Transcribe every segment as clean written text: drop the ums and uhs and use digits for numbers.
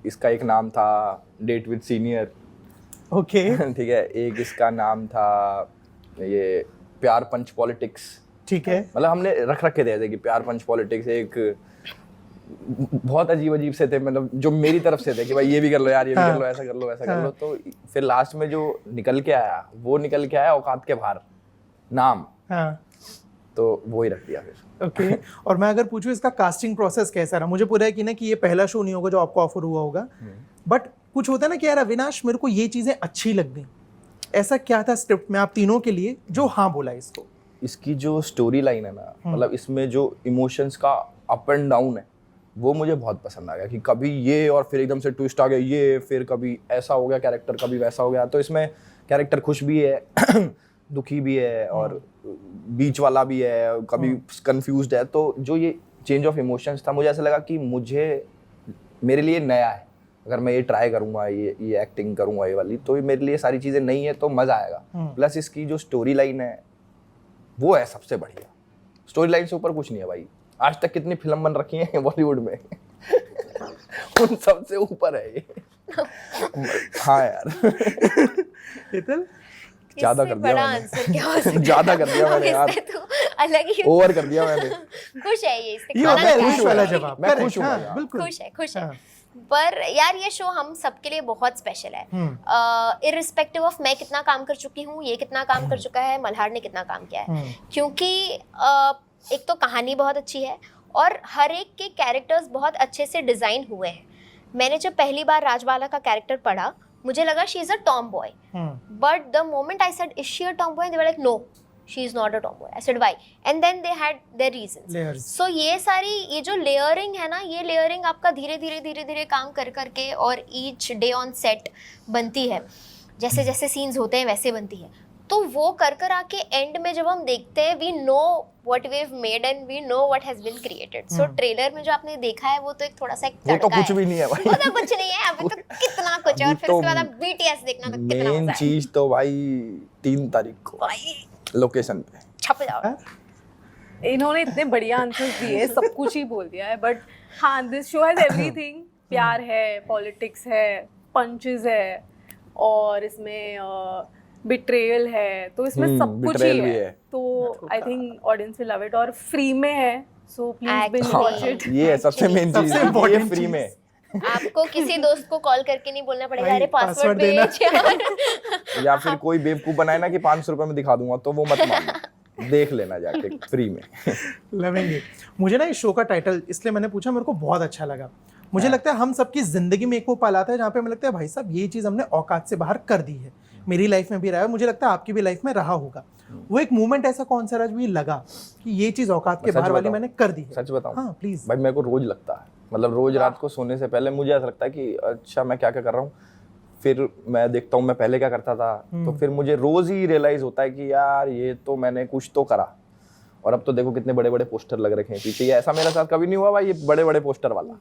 इसका एक नाम था डेट विद सीनियर, ओके ठीक है। एक इसका नाम था ये प्यार पंच पॉलिटिक्स, ठीक है। मतलब हमने रख रखे थे कि प्यार पंच पॉलिटिक्स। एक बहुत अजीब से थे, मतलब जो मेरी तरफ से थे कि भाई ये भी कर लो यार, ये भी कर लो, ऐसा कर लो, ऐसा कर लो। तो फिर लास्ट में जो निकल के आया वो निकल के आया औकात के बाहर नाम, तो वो ही रख दिया फिर। ओके और मैं अगर पूछूं इसका कास्टिंग प्रोसेस कैसा रहा? मुझे पूरा है कि ना कि ये पहला शो नहीं होगा जो आपको ऑफर हुआ होगा, बट कुछ होता है ना कि यार अविनाश मेरे को ये चीजें अच्छी लग गई, ऐसा क्या था स्क्रिप्ट में आप तीनों के लिए जो हाँ बोला इसको? इसकी जो स्टोरी लाइन है ना, मतलब इसमें जो इमोशंस का अप एंड डाउन है वो मुझे बहुत पसंद आ गया कि कभी ये और फिर एकदम से ट्विस्ट आ गया ये, फिर कभी ऐसा हो गया कैरेक्टर, कभी वैसा हो गया। तो इसमें कैरेक्टर खुश भी है दुखी भी है और बीच वाला भी है, कभी कंफ्यूज्ड है। तो जो ये चेंज ऑफ इमोशंस था, मुझे ऐसा लगा कि मेरे लिए नया है। अगर मैं ये ट्राई करूंगा, ये एक्टिंग करूंगा ये वाली, तो ये मेरे लिए सारी चीज़ें नई है, तो मज़ा आएगा। प्लस इसकी जो स्टोरी लाइन है वो है सबसे बढ़िया। स्टोरी लाइन से ऊपर कुछ नहीं है भाई। आज तक कितनी फिल्म बन रखी है बॉलीवुड में उन सबसे ऊपर है ये। हाँ यार ज्यादा कर दिया मैंने, ज्यादा कर दिया मैंने यार, तो अलग ही ओवर कर दिया मैंने। खुश है ये, इससे ये खाना होता है खाया खुश है। वाला जवाब। मैं खुश Correct, हूँ हाँ, यार। बिल्कुल खुश है। हाँ। पर यार ये शो हम सबके लिए बहुत स्पेशल है। इररिस्पेक्टिव ऑफ मैं कितना काम कर चुकी हूँ, ये कितना काम कर चुका है, मल्हार ने कितना काम किया है, क्योंकि एक तो कहानी बहुत अच्छी है और हर एक के कैरेक्टर्स बहुत अच्छे से डिजाइन हुए हैं। मैंने जब पहली बार राजबाला का कैरेक्टर पढ़ा, मुझे लगा she is a tomboy, but the moment I said is she a tomboy, they were like no she is not a tomboy. I said why, and then they had their reasons. So ये जो layering है ना, ये layering आपका धीरे धीरे काम कर करके और ईच डे ऑन सेट बनती है, जैसे जैसे सीन्स होते हैं वैसे बनती है। तो वो कर आके एंड में जब हम देखते हैं, we know what we have made and we know what has been created. So trailer में जो आपने देखा है वो तो एक थोड़ा सा एक वो तो तड़का कुछ भी नहीं है भाई, वो तो कुछ नहीं है, अभी तो कितना कुछ है। और फिर उसके बाद आप BTS देखना तो कितना मेन मजा है चीज तो भाई 3 तारीख को भाई, लोकेशन पे छप जाओ। इन्होंने इतने बढ़िया आंसर्स दिए, सब कुछ ही बोल दिया है। बट हाँ, दिस शो हैज एवरीथिंग। प्यार है, पॉलिटिक्स है, पंचेस है और इसमें बिट्रेयल है, तो इसमें सब कुछ ही है। तो I think audience will love it और फ्री में है, so please binge watch it. ये है सबसे मेन चीज, ये फ्री में। आपको किसी दोस्त को कॉल करके नहीं बोलना पड़ेगा भाई, अरे पासवर्ड देना। भेज यार। या फिर कोई बेवकूफ बनाए ना कि 500 रुपए में दिखा दूंगा, तो वो मत मानना, देख लेना जाके फ्री में। लवेंगे। मुझे ना इस शो का टाइटल इसलिए मैंने पूछा, मेरे को बहुत अच्छा लगा। मुझे लगता है हम सबकी जिंदगी में एक वो पल आता है जहाँ पे हमें लगता है भाई साहब ये चीज़ हमने औकात से बाहर कर दी है। मेरी लाइफ में भी रहा है, मुझे लगता है आपकी भी लाइफ में रहा होगा। वो एक मोमेंट ऐसा कौन सा रहा जो ये लगा कि ये चीज़ औकात के बाहर वाली मैंने कर दी है? सच बताऊं? हाँ प्लीज। भाई मेरे को रोज लगता है, मतलब रोज रात को सोने से पहले मुझे ऐसा लगता है कि अच्छा मैं क्या क्या कर रहा हूँ। फिर मैं देखता हूँ मैं पहले क्या करता था, तो फिर मुझे रोज ही रियलाइज होता है कि यार ये तो मैंने कुछ तो करा। और अब तो देखो कितने बड़े बड़े पोस्टर लग रखे हैं पीछे, ये ऐसा मेरे साथ कभी नहीं हुआ भाई, ये बड़े बड़े पोस्टर वाला।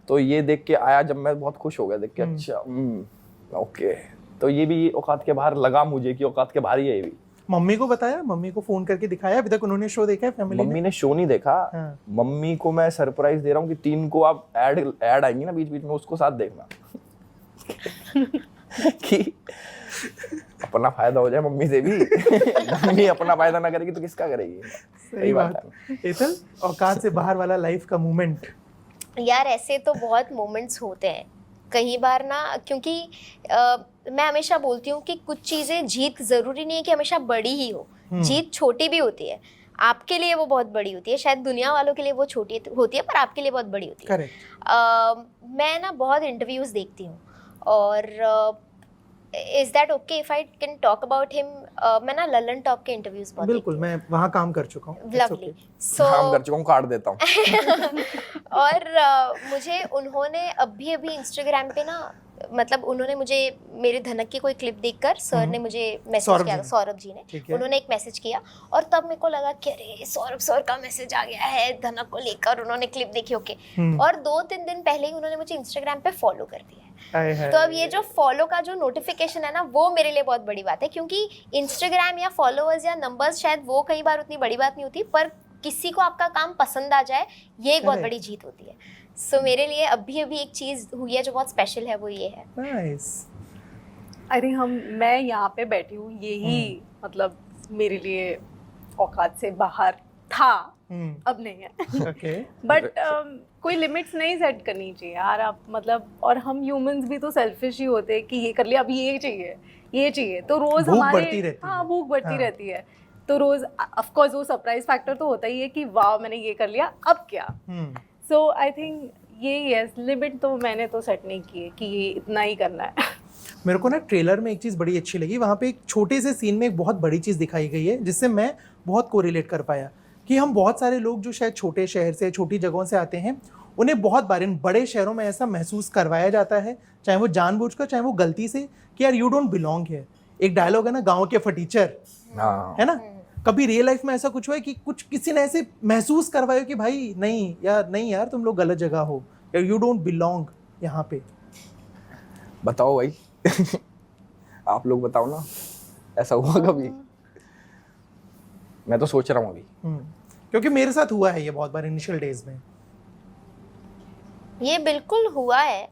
तो ये देख के आया जब मैं बहुत खुश हो गया देख के, अच्छा ओके। तो ये भी औकात के बाहर लगा मुझे कि औकात के बाहर ही है ये भी। मम्मी को बताया, मम्मी को फोन करके दिखाया? अभी तक उन्होंने शो देखा है फैमिली मम्मी ने शो नहीं देखा। हाँ। मम्मी को मैं सरप्राइज दे रहा हूँ कि 3 को आप ऐड आएंगी ना बीच बीच में, उसको साथ देखना कि अपना फायदा हो जाए मम्मी से भी। मम्मी अपना फायदा ना करेगी तो किसका करेगी? सही बात है। एथल, औकात से बाहर वाला लाइफ का मोमेंट? यार ऐसे तो बहुत मोमेंट्स होते हैं कई बार ना, क्योंकि मैं हमेशा बोलती हूँ कि कुछ चीज़ें जीत ज़रूरी नहीं है कि हमेशा बड़ी ही हो, जीत छोटी भी होती है। आपके लिए वो बहुत बड़ी होती है, शायद दुनिया वालों के लिए वो छोटी होती है, पर आपके लिए बहुत बड़ी होती है। करेक्ट। मैं ना बहुत इंटरव्यूज़ देखती हूँ और is that okay if I can talk about him? मैं ना ललन टॉप के इंटरव्यूज बहुत बिल्कुल, मैं वहाँ काम कर चुका हूँ। लवली। काम कर चुका हूँ, काट देता हूँ। और मुझे उन्होंने अभी इंस्टाग्राम पे ना, मतलब उन्होंने मुझे मेरे धनक की कोई क्लिप देखकर सर ने मुझे मैसेज किया, सौरभ जी ने, उन्होंने एक मैसेज किया और तब मेरे को लगा कि अरे सौरभ सर का मैसेज आ गया है धनक को लेकर, उन्होंने क्लिप देखी। ओके। और 2-3 दिन पहले ही उन्होंने मुझे इंस्टाग्राम पे फॉलो कर दिया है। तो अब ये जो फॉलो का जो नोटिफिकेशन है ना, वो मेरे लिए बहुत बड़ी बात है, क्योंकि इंस्टाग्राम या फॉलोअर्स या नंबर्स शायद वो कई बार उतनी बड़ी बात नहीं होती, पर किसी को आपका काम पसंद आ जाए ये एक बहुत बड़ी जीत होती है। सो मेरे लिए अभी एक चीज़ हुई है जो बहुत स्पेशल है, वो ये है। नाइस। आई थिंक मैं यहाँ पे बैठी हूँ, यही मतलब मेरे लिए औकात से बाहर था, अब नहीं है। ओके। बट कोई लिमिट्स नहीं सेट करनी चाहिए यार आप, मतलब और हम ह्यूमंस भी तो सेल्फिश ही होते हैं कि ये कर लिया, अभी ये चाहिए तो रोज भूख हमारे बढ़ती रहती है। हाँ भूख बढ़ती हाँ। रहती है, तो रोज ऑफ कोर्स वो सरप्राइज फैक्टर तो होता ही है कि वाह मैंने ये कर लिया, अब क्या। सो आई थिंक ये यस, लिमिट तो मैंने तो सेट नहीं की है कि ये इतना ही करना है। मेरे को ना ट्रेलर में एक चीज़ बड़ी अच्छी लगी, वहाँ पे एक छोटे से सीन में एक बहुत बड़ी चीज़ दिखाई गई है जिससे मैं बहुत कोरिलेट कर पाया कि हम बहुत सारे लोग जो शायद छोटे शहर से, छोटी जगहों से आते हैं, उन्हें बहुत बार इन बड़े शहरों में ऐसा महसूस करवाया जाता है, चाहे वो जानबूझकर चाहे वो गलती से, कि यार यू डोंट बिलोंग हियर। एक डायलॉग है ना, गाँव के फटीचर, हाँ है ना। कभी रियल लाइफ में ऐसा कुछ हुआ है कि कुछ किसी ने ऐसे महसूस करवाया कि भाई नहीं यार तुम लोग गलत जगह हो, यू डोंट बिलोंग यहाँ पे? बताओ भाई। आप लोग बताओ ना, ऐसा हुआ कभी? मैं तो सोच रहा हूँ अभी। क्योंकि मेरे साथ हुआ है ये बहुत बार इनिशियल डेज में। ये बिल्कुल हुआ है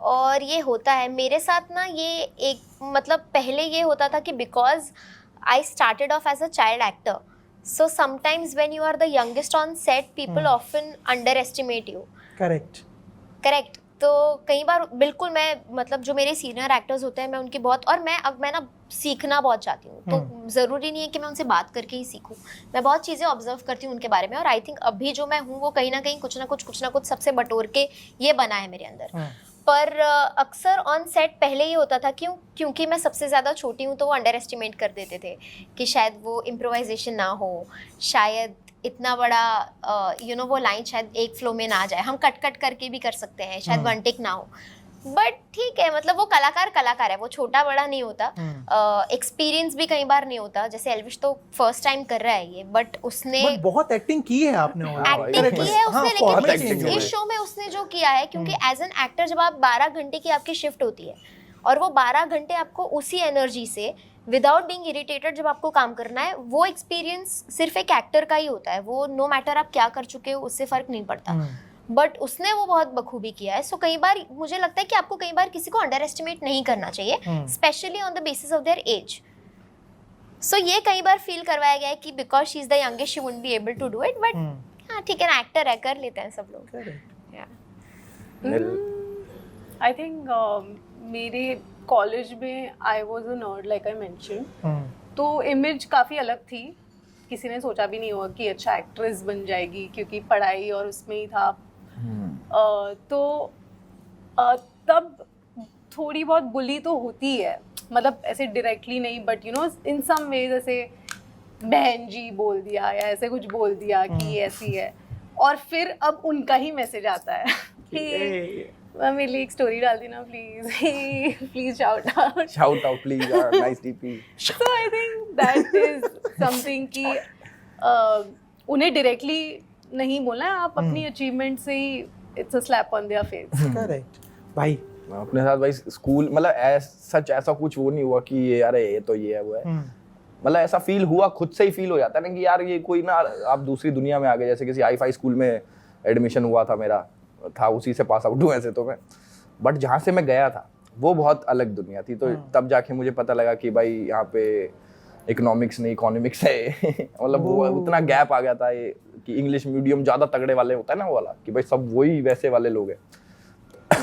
और ये होता है मेरे साथ ना। ये एक मतलब पहले ये होता था कि because I started off as a child actor, so sometimes when you are the youngest on set people often under estimate you. Correct. तो कई बार बिल्कुल मैं मतलब जो मेरे सीनियर एक्टर्स होते हैं मैं उनकी बहुत, और मैं ना सीखना बहुत चाहती हूँ, तो ज़रूरी नहीं है कि मैं उनसे बात करके ही सीखूँ। मैं बहुत चीज़ें ऑब्जर्व करती हूँ उनके बारे में, और आई थिंक अभी जो मैं हूँ वो कहीं ना कहीं कुछ ना कुछ सबसे बटोर के ये बना है मेरे अंदर। पर अक्सर ऑन सेट पहले ये होता था क्योंकि मैं सबसे ज़्यादा छोटी हूँ तो वो अंडर एस्टिमेट कर देते थे कि शायद वो इम्प्रोवाइजेशन ना हो, शायद इतना बड़ा वो लाइन शायद एक फ्लो में ना जाए, हम कट करके भी कर सकते हैं, शायद वन टेक ना हो। बट ठीक है, मतलब वो कलाकार है, वो छोटा बड़ा नहीं होता। एक्सपीरियंस भी कई बार नहीं होता, जैसे एल्विश तो फर्स्ट टाइम कर रहा है ये, बट उसने बहुत एक्टिंग की है आपने, एक्टिंग की है उसने, लेकिन हाँ, इस शो में उसने जो किया है, क्योंकि एज एन एक्टर जब आप 12 घंटे की आपकी शिफ्ट होती है और वो 12 घंटे आपको उसी एनर्जी से विदाउट बीइंग इरिटेटेड जब आपको काम करना है, वो एक्सपीरियंस सिर्फ एक एक्टर का ही होता है। वो नो मैटर आप क्या कर चुके हो उससे फर्क नहीं पड़ता, बट उसने वो बहुत बखूबी किया है। सो कई बार मुझे लगता है कि आपको कई बार किसी को अंडर एस्टिमेट नहीं करना चाहिए, specially on the basis of their age. So ये कई बार फील करवाया गया है कि because she is the youngest she wouldn't be able to do it, but हाँ ठीक है ना, एक्टर है, कर लेते हैं सब लोग। आई थिंक मेरे कॉलेज में I was a nerd like I mention, तो इमेज काफ़ी अलग थी। किसी ने सोचा भी नहीं होगा कि अच्छा एक्ट्रेस बन जाएगी, क्योंकि पढ़ाई और उसमें ही था। तब थोड़ी बहुत बुली तो होती है, मतलब ऐसे डायरेक्टली नहीं, but you know in some ways, ऐसे बहन जी बोल दिया या ऐसे कुछ बोल दिया कि ये ऐसी है, और फिर अब उनका ही मैसेज आता है कि मेरे लिए एक स्टोरी डाल देना please, please shout out please, nice DP. So I think that is something कि उन्हें डायरेक्टली नहीं बोलना है, आप अपनी अचीवमेंट से ही, it's a slap on their face. Correct भाई। अपने साथ भाई स्कूल मतलब ऐसा कुछ वो नहीं हुआ कि ये अरे ये तो ये है वो है, मतलब ऐसा फील हुआ, खुद से ही फील हो जाता है ना कि यार ये कोई ना, आप दूसरी दुनिया में आ गए। जैसे किसी हाई-फाई स्कूल में एडमिशन हुआ था मेरा, था उसी से पास आउट हूँ ऐसे तो मैं, बट जहाँ से मैं गया था वो बहुत अलग दुनिया थी। तो तब जाके मुझे पता लगा कि भाई यहाँ पे इकोनॉमिक्स नहीं इकोनॉमिक्स है। मतलब वो उतना गैप आ गया था ये कि इंग्लिश मीडियम ज़्यादा तगड़े वाले होता है ना वो वाला, कि भाई सब वही वैसे वाले लोग हैं।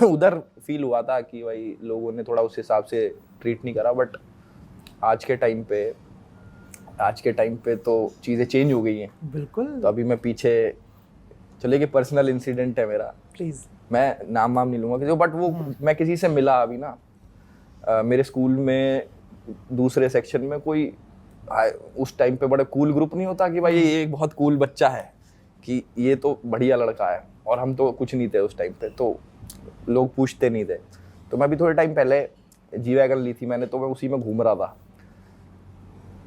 उधर फील हुआ था कि भाई लोगों ने थोड़ा उस हिसाब से ट्रीट नहीं करा। बट आज के टाइम पे तो चीज़ें चेंज हो गई हैं बिल्कुल। तो अभी मैं पीछे चले कि पर्सनल इंसिडेंट है मेरा, प्लीज मैं नाम नहीं लूँगा किसी, बट वो मैं किसी से मिला अभी ना, मेरे स्कूल में दूसरे सेक्शन में कोई उस टाइम पे बड़ा कूल ग्रुप नहीं होता कि भाई ये एक बहुत कूल बच्चा है, कि ये तो बढ़िया लड़का है, और हम तो कुछ नहीं थे उस टाइम पे, तो लोग पूछते नहीं थे। तो मैं भी थोड़े टाइम पहले जी-वैगन ली थी मैंने, तो मैं उसी में घूम रहा था,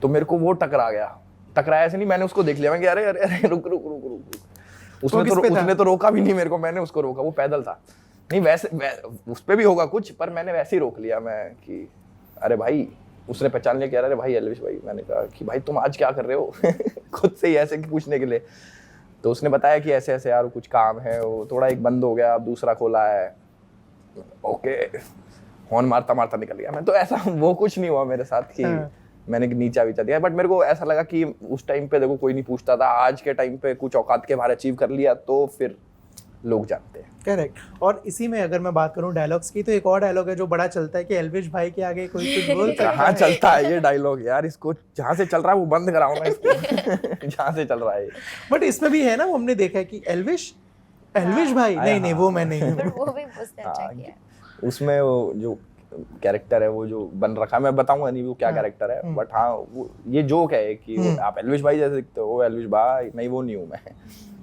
तो मेरे को वो टकराया ऐसे नहीं, मैंने उसको देख लिया, मैं कि अरे रुक। उसने तो रोका भी नहीं मेरे को, मैंने उसको रोका, वो पैदल था। नहीं वैसे उस पे भी होगा कुछ, पर मैंने वैसे ही रोक लिया मैं कि अरे भाई, उसने पहचान लिया, कह रहा अरे भाई एल्विश भाई। मैंने कहा कि भाई तुम आज क्या कर रहे हो? खुद से ही ऐसे पूछने के लिए। तो उसने बताया कि ऐसे ऐसे यार कुछ काम है, वो थोड़ा एक बंद हो गया, अब दूसरा खोला है। ओके, हॉर्न मारता मारता निकल गया मैं। तो ऐसा वो कुछ नहीं हुआ मेरे साथ कि मैंने नीचा विचा दिया, बट मेरे को ऐसा लगा कि उस टाइम पे देखो कोई नहीं पूछता था, आज के टाइम पे कुछ औकात के बाहर अचीव कर लिया तो फिर लोग जानते हैं। करेक्ट। और इसी में अगर मैं बात करूं डायलॉग्स की, तो एक और डायलॉग है जो बड़ा चलता है कि एल्विश भाई के आगे कोई कुछ बोल सकता कहाँ है। चलता है ये डायलॉग यार, इसको जहाँ से चल रहा है वो बंद कराओ ना इसको जहाँ से चल रहा है। बट इसमें भी है ना, वो हमने देखा है कि एल्विश भाई, नहीं वो मैं नहीं हूँ। पर वो भी उसने अच्छा किया है। उसमें वो जो कैरेक्टर है वो जो बन रखा है, मैं बताऊंगा नहीं वो क्या कैरेक्टर है, बट हाँ वो ये जोक है कि वो आप एल्विश भाई जैसे दिखते हो, वो एल्विश भाई नहीं, वो नहीं हूँ मैं,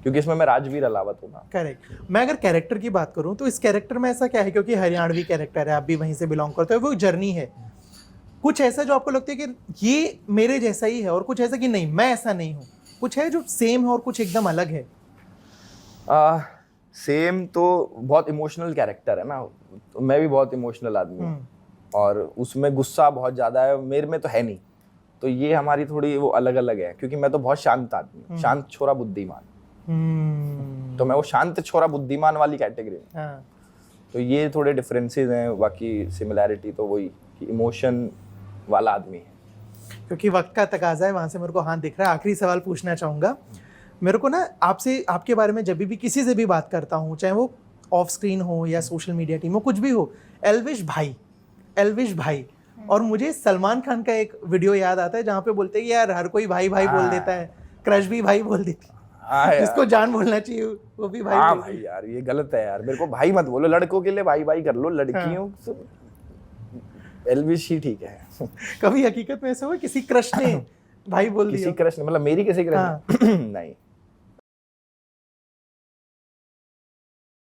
क्योंकि इसमें मैं राजवीर अलावत हूँ ना। करेक्ट। मैं अगर कैरेक्टर की बात करूं तो इस कैरेक्टर में ऐसा क्या है, क्योंकि हरियाणवी कैरेक्टर है, आप भी वहीं से बिलोंग करते हो, वो जर्नी है, कुछ ऐसा जो आपको लगता है कि ये मेरे जैसा ही है, और कुछ ऐसा कि नहीं मैं ऐसा नहीं हूँ, कुछ है जो सेम है और कुछ एकदम अलग है? सेम तो बहुत इमोशनल कैरेक्टर है ना, तो मैं भी बहुत इमोशनल आदमी हूँ और उसमें गुस्सा बहुत ज़्यादा है, मेरे में तो है नहीं, तो ये हमारी थोड़ी वो अलग अलग है, क्योंकि मैं तो बहुत शांत आदमी हूँ, शांत छोरा बुद्धिमान, तो मैं वो शांत छोरा बुद्धिमान वाली कैटेगरी में। हाँ। तो ये थोड़े डिफरेंसेस हैं, बाकी सिमिलैरिटी तो वही कि इमोशन वाला आदमी है। क्योंकि वक्त का तकाजा है, वहां से मेरे को हाथ दिख रहा है। आखिरी सवाल पूछना चाहूँगा, मेरे को ना आपसे, आपके बारे में जब भी किसी से भी बात करता हूँ, चाहे वो ऑफ स्क्रीन हो या सोशल मीडिया टीम हो, कुछ भी हो, एल्विश भाई, और मुझे सलमान खान का एक वीडियो याद आता है जहाँ पे बोलते हैं कि यार हर कोई भाई बोल देता है, क्रश भी भाई बोल देती है, जिसको जान बोलना चाहिए वो भी भाई। हाँ भाई यार ये गलत है यार, मेरे को भाई मत बोलो, लड़कों के लिए भाई कर लो, लड़कियों तो एल्विश ही ठीक है। कभी हकीकत में ऐसा हुआ किसी क्रश ने भाई बोल दिया? किसी क्रश ने, मतलब मेरी किसी क्रश ने? नहीं